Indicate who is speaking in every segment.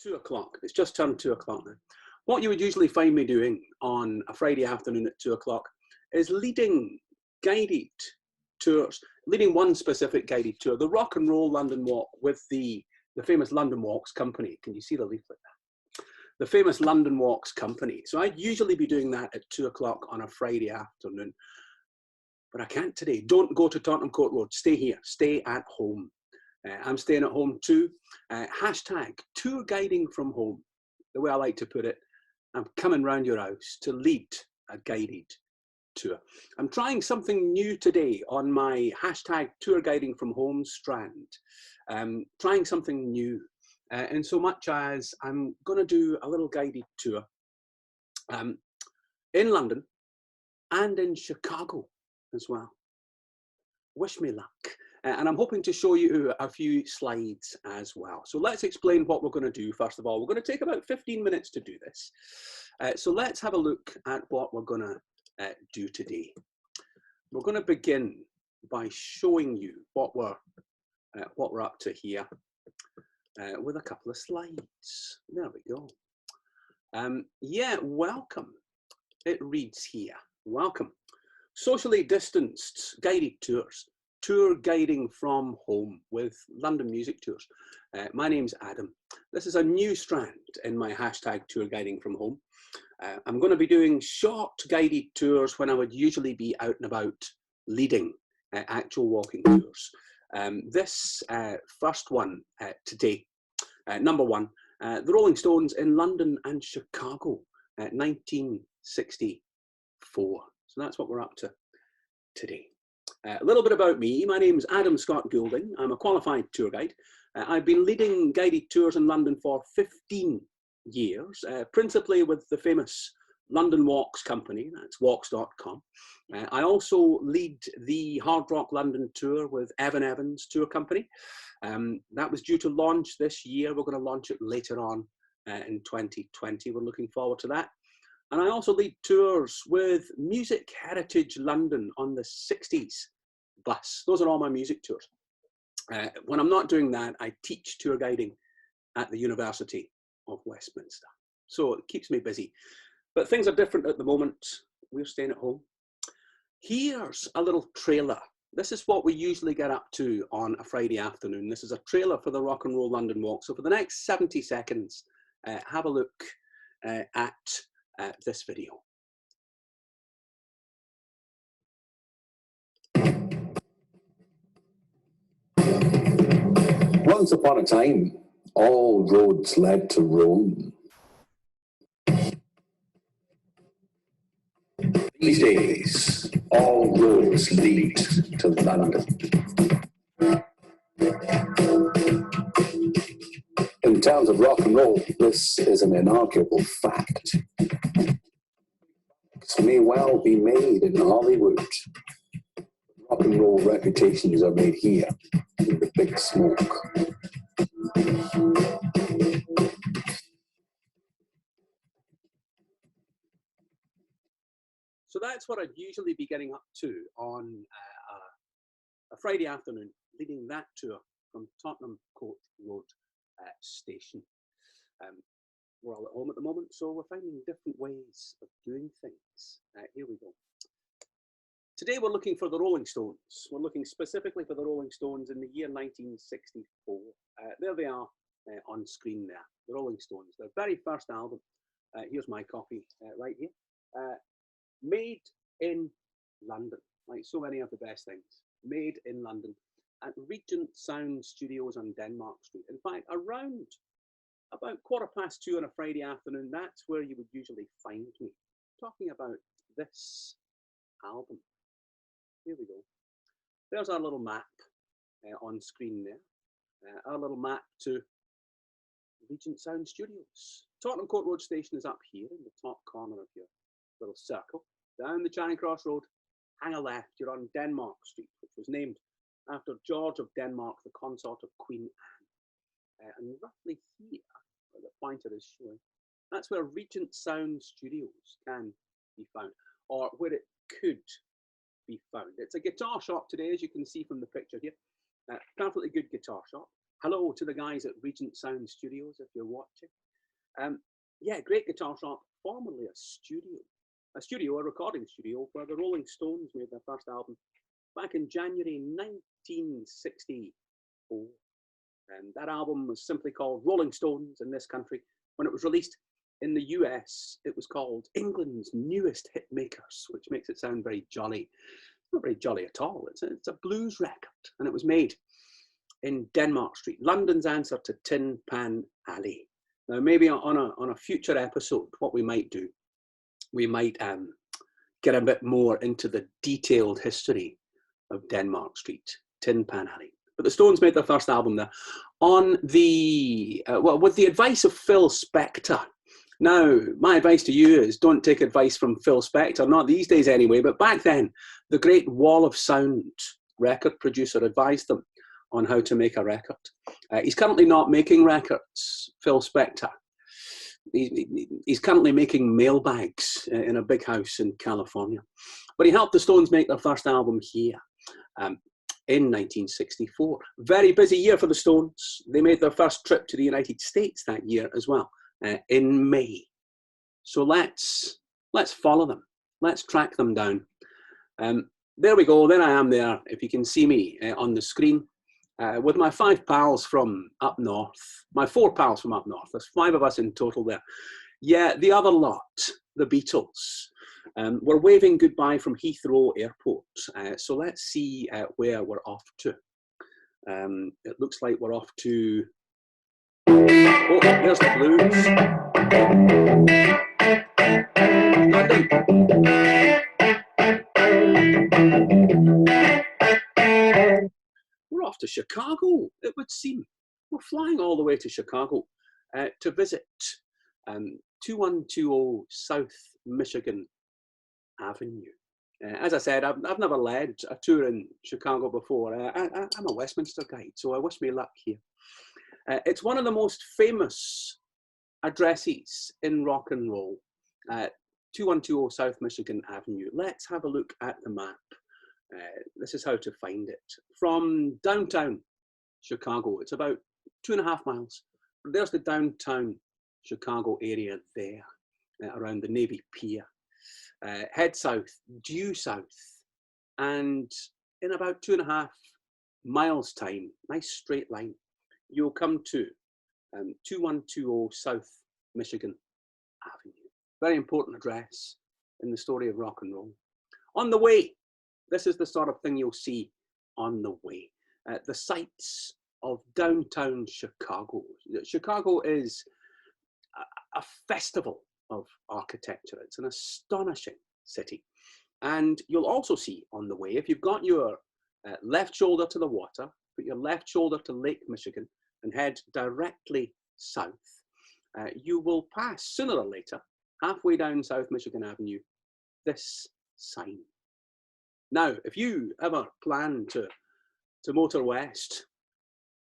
Speaker 1: 2 o'clock. It's just turned 2 o'clock now. What you would usually find me doing on a Friday afternoon at 2 o'clock is leading guided tours, leading one specific guided tour, the Rock and Roll London Walk with the famous London Walks Company. Can you see the leaflet there? The famous London Walks Company. So I'd usually be doing that at 2 o'clock on a Friday afternoon, but I can't today. Don't go to Tottenham Court Road. Stay here. Stay at home. I'm staying at home too. Hashtag tour guiding from home. The way I like to put it, I'm coming round your house to lead a guided tour. I'm trying something new today on my hashtag tour guiding from home strand. Trying something new. In so much as I'm going to do a little guided tour in London and in Chicago as well. Wish me luck. And I'm hoping to show you a few slides as well. So let's explain what we're going to do. First of all, we're going to take about 15 minutes to do this. So let's have a look at what we're going to do today. We're going to begin by showing you what we're up to here with a couple of slides. There we go. Yeah, welcome. It reads here, welcome. Socially distanced guided tours. Tour guiding from home with London Music Tours. My name's Adam. This is a new strand in my hashtag tour guiding from home. I'm going to be doing short guided tours when I would usually be out and about leading actual walking tours. This first one today, number one, the Rolling Stones in London and Chicago, 1964. So that's what we're up to today. A little bit about me. My name's Adam Scott Goulding. I'm a qualified tour guide. I've been leading guided tours in London for 15 years, principally with the famous London Walks Company, that's walks.com. I also lead the Hard Rock London tour with Evan Evans Tour Company. That was due to launch this year. We're going to launch it later on in 2020. We're looking forward to that. And I also lead tours with Music Heritage London on the 60s bus. Those are all my music tours. When I'm not doing that, I teach tour guiding at the University of Westminster. So it keeps me busy. But things are different at the moment. We're staying at home. Here's a little trailer. This is what we usually get up to on a Friday afternoon. This is a trailer for the Rock and Roll London Walk. So for the next 70 seconds, have a look at this video.
Speaker 2: Once upon a time, all roads led to Rome. These days, all roads lead to London. In terms of rock and roll, this is an inarguable fact. It may well be made in Hollywood. Rock and roll reputations are made here in the big smoke.
Speaker 1: So that's what I'd usually be getting up to on a Friday afternoon, leading that tour from Tottenham Court Road station. We're all at home at the moment, so we're finding different ways of doing things. Here we go. Today we're looking for the Rolling Stones. We're looking specifically for the Rolling Stones in the year 1964. There they are on screen there, the Rolling Stones, their very first album. Here's my copy right here. Made in London, like so many of the best things. Made in London at Regent Sound Studios on Denmark Street. In fact, around about 2:15 on a Friday afternoon, that's where you would usually find me, talking about this album. Here we go. There's our little map on screen there. Our little map to Regent Sound Studios. Tottenham Court Road station is up here in the top corner of your little circle. Down the Charing Cross Road, hang a left, you're on Denmark Street, which was named after George of Denmark, the consort of Queen Anne. And roughly here, where the pointer is showing, that's where Regent Sound Studios can be found, or where it could be found. It's a guitar shop today, as you can see from the picture here. Perfectly good guitar shop. hello to the guys at Regent Sound Studios if you're watching. Yeah, great guitar shop, formerly a studio, a recording studio where the Rolling Stones made their first album back in January 1964. And that album was simply called Rolling Stones in this country. When it was released in the US, it was called England's Newest Hit Makers, which makes it sound very jolly. Not very jolly at all. It's a blues record, and it was made in Denmark Street, London's answer to Tin Pan Alley. Now, maybe on a future episode, what we might do, we might get a bit more into the detailed history of Denmark Street, Tin Pan Alley. But the Stones made their first album there on the, with the advice of Phil Spector. Now, my advice to you is don't take advice from Phil Spector, not these days anyway, but back then, the great Wall of Sound record producer advised them on how to make a record. He's currently not making records, Phil Spector. He's currently making mailbags in a big house in California. But he helped the Stones make their first album here in 1964. Very busy year for the Stones. They made their first trip to the United States that year as well, in May. So let's follow them. Let's track them down. There we go. There I am there, if you can see me on the screen. With my 5 pals from up north, my 4 pals from up north. There's 5 of us in total there. Yeah, the other lot, the Beatles. We're waving goodbye from Heathrow Airport. So let's see where we're off to. It looks like we're off to... Oh, there's the blues. London. We're off to Chicago, it would seem. We're flying all the way to Chicago to visit 2120 South Michigan Avenue. As I said, I've never led a tour in Chicago before. I'm a Westminster guide, so I wish me luck here. It's one of the most famous addresses in rock and roll, 2120 South Michigan Avenue. Let's have a look at the map. This is how to find it. From downtown Chicago, it's about 2.5 miles. There's the downtown Chicago area there, around the Navy Pier. Head south, due south, and in about 2.5 miles time, nice straight line, you'll come to 2120 South Michigan Avenue. Very important address in the story of rock and roll. On the way, this is the sort of thing you'll see on the way. The sights of downtown Chicago. Chicago is a festival of architecture. It's an astonishing city. And you'll also see on the way, if you've got your left shoulder to the water, put your left shoulder to Lake Michigan and head directly south, you will pass sooner or later, halfway down South Michigan Avenue, this sign. Now, if you ever plan to motor west,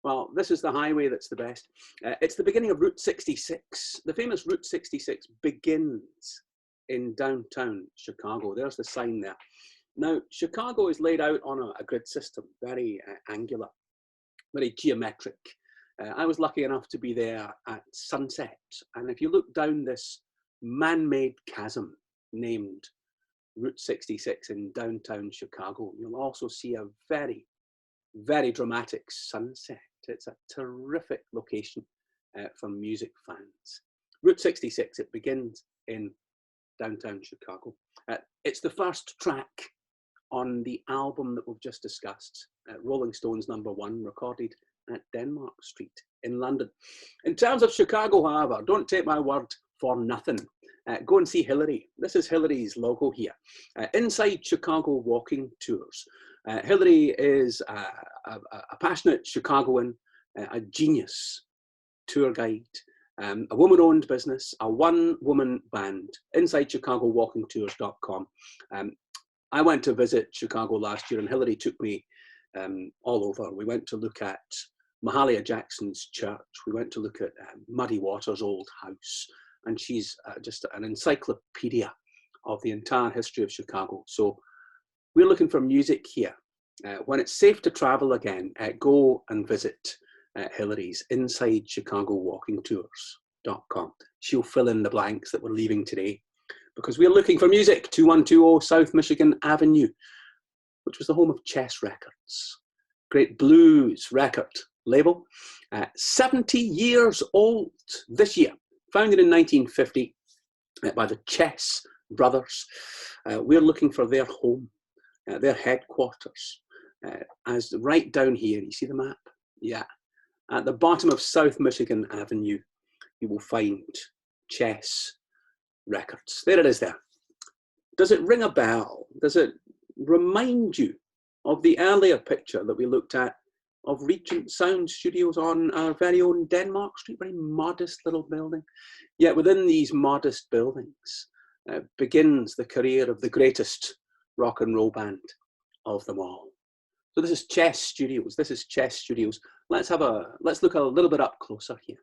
Speaker 1: well, this is the highway that's the best. It's the beginning of Route 66. The famous Route 66 begins in downtown Chicago. There's the sign there. Now, Chicago is laid out on a grid system, very angular, very geometric. I was lucky enough to be there at sunset. And if you look down this man-made chasm named Route 66 in downtown Chicago, you'll also see a very, very dramatic sunset. It's a terrific location for music fans. Route 66, it begins in downtown Chicago. It's the first track on the album that we've just discussed, Rolling Stones #1, recorded at Denmark Street in London. In terms of Chicago, however, don't take my word for nothing. Go and see Hillary. This is Hillary's logo here. Inside Chicago Walking Tours. Hillary is a passionate Chicagoan, a genius tour guide, a woman-owned business, a one-woman band, InsideChicagoWalkingTours.com. I went to visit Chicago last year and Hillary took me all over. We went to look at Mahalia Jackson's church. We went to look at Muddy Waters' old house. And she's just an encyclopedia of the entire history of Chicago. So we're looking for music here. When it's safe to travel again, go and visit Hillary's InsideChicagoWalkingTours.com. She'll fill in the blanks that we're leaving today, because we're looking for music. 2120 South Michigan Avenue, which was the home of Chess Records, great blues record label. 70 years old this year, founded in 1950 by the Chess brothers. We're looking for their home, their headquarters. As right down here, you see the map? Yeah. At the bottom of South Michigan Avenue, you will find Chess Records. There it is there. Does it ring a bell? Does it remind you of the earlier picture that we looked at of Regent Sound Studios on our very own Denmark Street? Very modest little building. Yet within these modest buildings begins the career of the greatest rock and roll band of them all. So this is Chess Studios. This is Chess Studios. Let's look a little bit up closer here.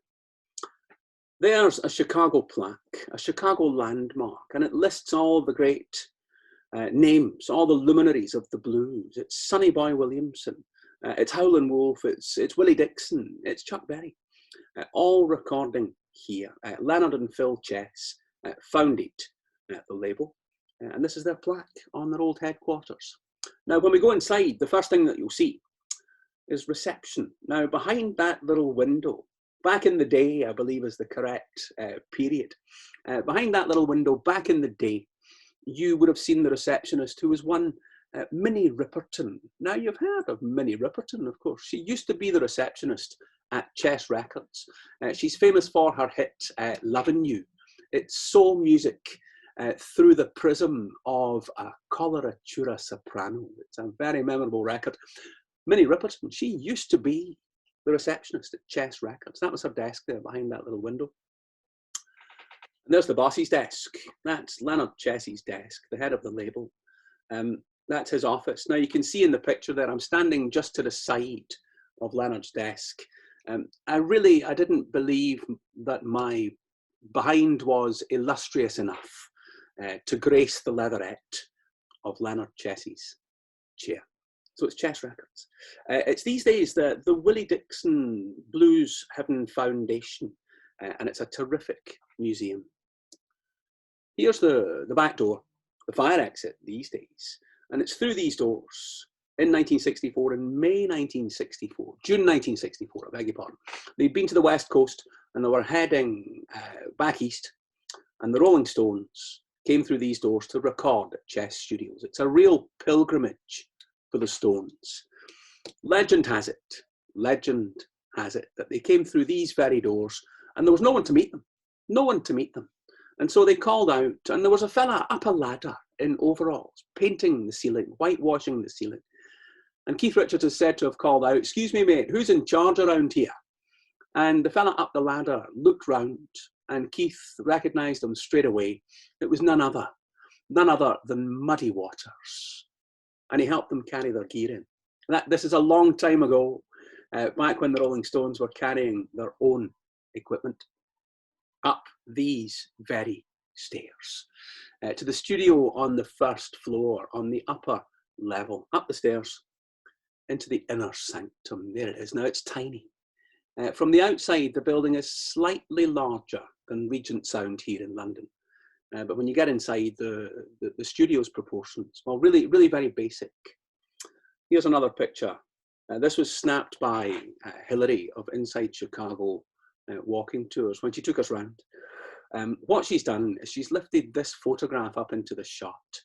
Speaker 1: There's a Chicago plaque, a Chicago landmark, and it lists all the great names, all the luminaries of the blues. It's Sonny Boy Williamson, it's Howlin' Wolf, it's Willie Dixon, it's Chuck Berry, all recording here. Leonard and Phil Chess founded the label, and this is their plaque on their old headquarters. Now, when we go inside, the first thing that you'll see is reception. Now, behind that little window, back in the day, I believe is the correct period, behind that little window, back in the day, you would have seen the receptionist, who was one Minnie Ripperton. Now, you've heard of Minnie Ripperton, of course. She used to be the receptionist at Chess Records. She's famous for her hit, Lovin' You. It's soul music through the prism of a coloratura soprano. It's a very memorable record. Minnie Ripperton, she used to be the receptionist at Chess Records. That was her desk there behind that little window. And there's the boss's desk. That's Leonard Chess's desk, the head of the label. That's his office. Now you can see in the picture there, I'm standing just to the side of Leonard's desk. I didn't believe that my behind was illustrious enough to grace the leatherette of Leonard Chess's chair. So it's Chess Records. It's these days the Willie Dixon Blues Heaven Foundation, and it's a terrific museum. Here's the back door, the fire exit these days, and it's through these doors in 1964, in May 1964, June 1964, I beg your pardon. They'd been to the West Coast and they were heading back east, and the Rolling Stones came through these doors to record at Chess Studios. It's a real pilgrimage for the Stones. Legend has it that they came through these very doors and there was no one to meet them. And so they called out, and there was a fella up a ladder in overalls, painting the ceiling, whitewashing the ceiling. And Keith Richards is said to have called out, "Excuse me, mate, who's in charge around here?" And the fella up the ladder looked round, and Keith recognised him straight away. It was none other than Muddy Waters. And he helped them carry their gear in. This is a long time ago, back when the Rolling Stones were carrying their own equipment up these very stairs to the studio on the first floor, on the upper level, up the stairs into the inner sanctum. There it is. Now it's tiny. From the outside, the building is slightly larger than Regent Sound here in London. But when you get inside, the studio's proportions, well, really, really very basic. Here's another picture. This was snapped by Hillary of Inside Chicago Walking Tours when she took us round. What she's done is she's lifted this photograph up into the shot.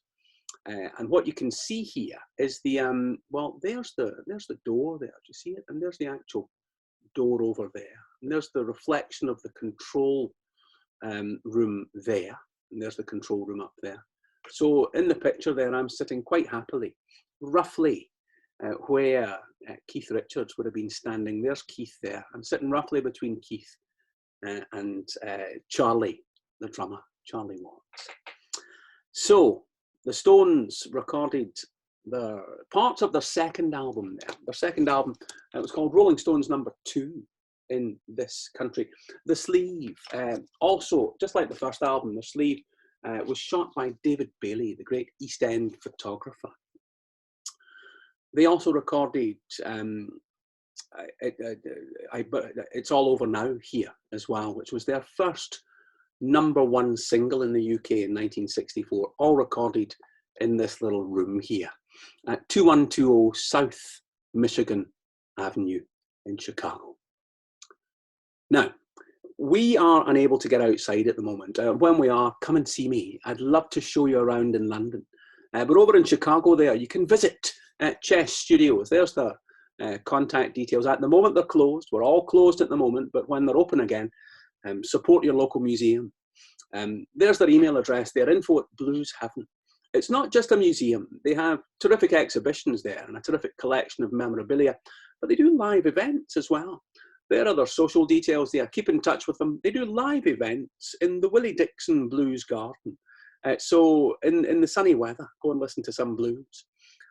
Speaker 1: And what you can see here is the, well, there's the door there. Do you see it? And there's the actual door over there. And there's the reflection of the control room there. And there's the control room up there. So in the picture there, I'm sitting quite happily, roughly where Keith Richards would have been standing. There's Keith there. I'm sitting roughly between Keith and Charlie, the drummer, Charlie Watts. So the Stones recorded the parts of their second album there. Their second album, it was called Rolling Stones #2 in this country. The sleeve, also, just like the first album, the sleeve was shot by David Bailey, the great East End photographer. They also recorded but it's all over now here as well, which was their first #1 single in the UK in 1964, all recorded in this little room here at 2120 South Michigan Avenue in Chicago. Now, we are unable to get outside at the moment. When we are, come and see me. I'd love to show you around in London. But over in Chicago there, you can visit Chess Studios. There's the contact details. At the moment, they're closed. We're all closed at the moment, but when they're open again, support your local museum. There's their email address there, info@bluesheaven. It's not just a museum. They have terrific exhibitions there and a terrific collection of memorabilia, but they do live events as well. There are their social details there. Keep in touch with them. They do live events in the Willie Dixon Blues Garden. So in the sunny weather, go and listen to some blues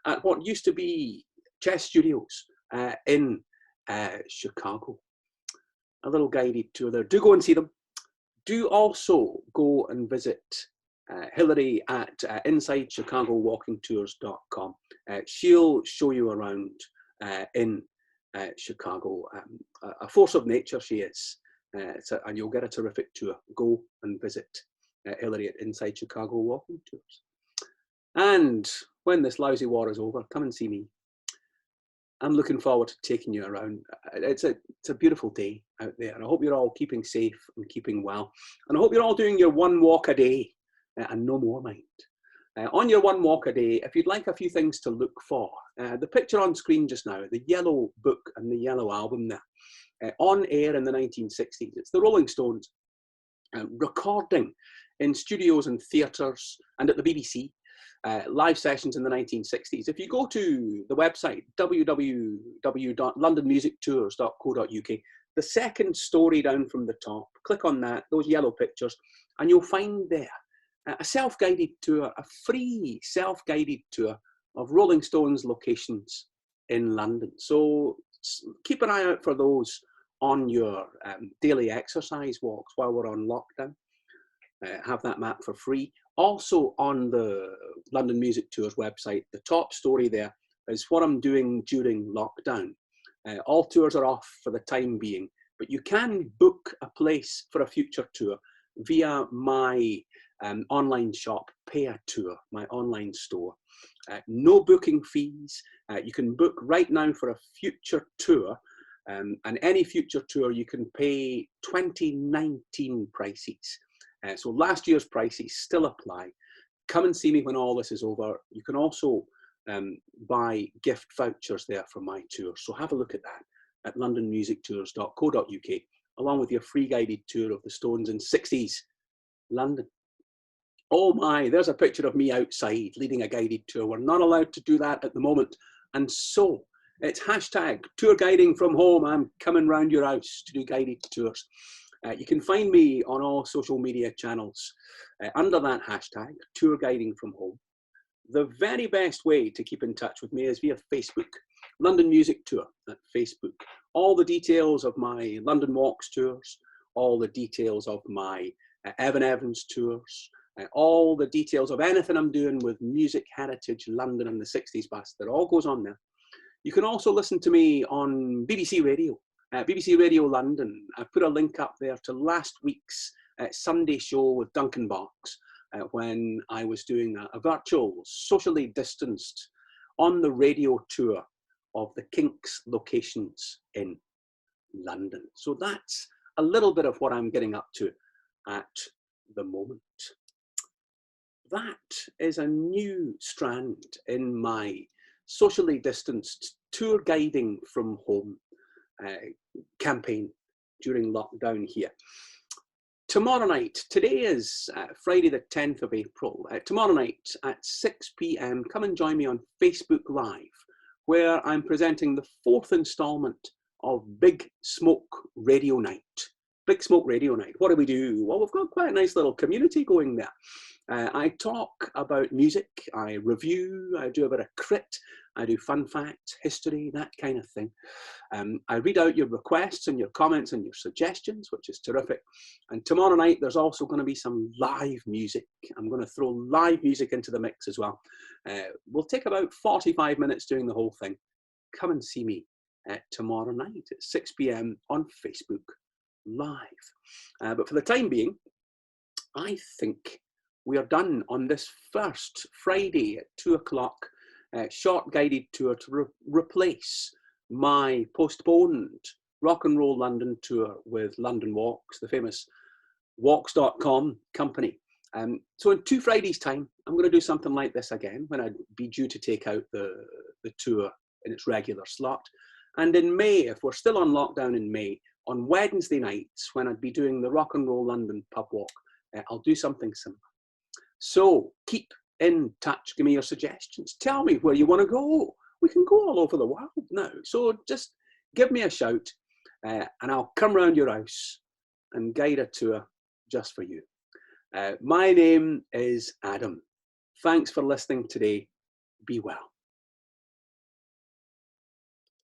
Speaker 1: at what used to be Chess Studios in Chicago. A little guided tour there. Do go and see them. Do also go and visit Hillary at InsideChicagoWalkingTours.com. She'll show you around in Chicago. A force of nature she is, and you'll get a terrific tour. Go and visit Hillary at Inside Chicago Walking Tours. And when this lousy war is over, come and see me. I'm looking forward to taking you around. It's a beautiful day out there, and I hope you're all keeping safe and keeping well. And I hope you're all doing your 1 walk a day, and no more, mind. On your 1 walk a day, if you'd like a few things to look for, the picture on screen just now, the yellow book and the yellow album there, on air in the 1960s, it's the Rolling Stones recording in studios and theatres and at the BBC. Live sessions in the 1960s. If you go to the website, www.londonmusictours.co.uk, the second story down from the top, click on that, those yellow pictures, and you'll find there a self-guided tour, a free self-guided tour of Rolling Stones locations in London. So keep an eye out for those on your daily exercise walks while we're on lockdown. Have that map for free. Also on the London Music Tours website, the top story there is what I'm doing during lockdown. All tours are off for the time being, but you can book a place for a future tour via my online shop, Pay a Tour, my online store. No booking fees. You can book right now for a future tour, and any future tour you can pay 2019 prices. So last year's prices still apply. Come and see me when all this is over. You can also buy gift vouchers there for my tour. So have a look at that at londonmusictours.co.uk, along with your free guided tour of the Stones in 60s London. Oh my, there's a picture of me outside leading a guided tour. We're not allowed to do that at the moment. And so it's hashtag tour guiding from home. I'm coming round your house to do guided tours. You can find me on all social media channels under that hashtag, tour guiding from home. The very best way to keep in touch with me is via Facebook, London Music Tour at Facebook. All the details of my London Walks tours, all the details of my Evan Evans tours, all the details of anything I'm doing with Music Heritage London and the 60s Bus, that all goes on there. You can also listen to me on BBC Radio. BBC Radio London. I put a link up there to last week's Sunday show with Duncan Box when I was doing a virtual, socially distanced, on the radio tour of the Kinks locations in London. So that's a little bit of what I'm getting up to at the moment. That is a new strand in my socially distanced tour guiding from home campaign during lockdown here. Tomorrow night, today is Friday the 10th of April, tomorrow night at 6 p.m, come and join me on Facebook Live, where I'm presenting the 4th instalment of Big Smoke Radio Night. Big Smoke Radio Night. What do we do? Well, we've got quite a nice little community going there. I talk about music, I review, I do a bit of crit, I do fun facts, history, that kind of thing. I read out your requests and your comments and your suggestions, which is terrific. And tomorrow night, there's also going to be some live music. I'm going to throw live music into the mix as well. We'll take about 45 minutes doing the whole thing. Come and see me tomorrow night at 6 p.m. on Facebook Live. But for the time being, I think we are done on this first Friday at 2 o'clock short guided tour to replace my postponed Rock and Roll London tour with London Walks, the famous walks.com company. So in 2 Fridays' time, I'm going to do something like this again when I'd be due to take out the tour in its regular slot. And in May, if we're still on lockdown in May, on Wednesday nights when I'd be doing the Rock and Roll London pub walk, I'll do something similar. So keep in touch, give me your suggestions. Tell me where you want to go. We can go all over the world now. So just give me a shout and I'll come round your house and guide a tour just for you. My name is Adam. Thanks for listening today. Be well.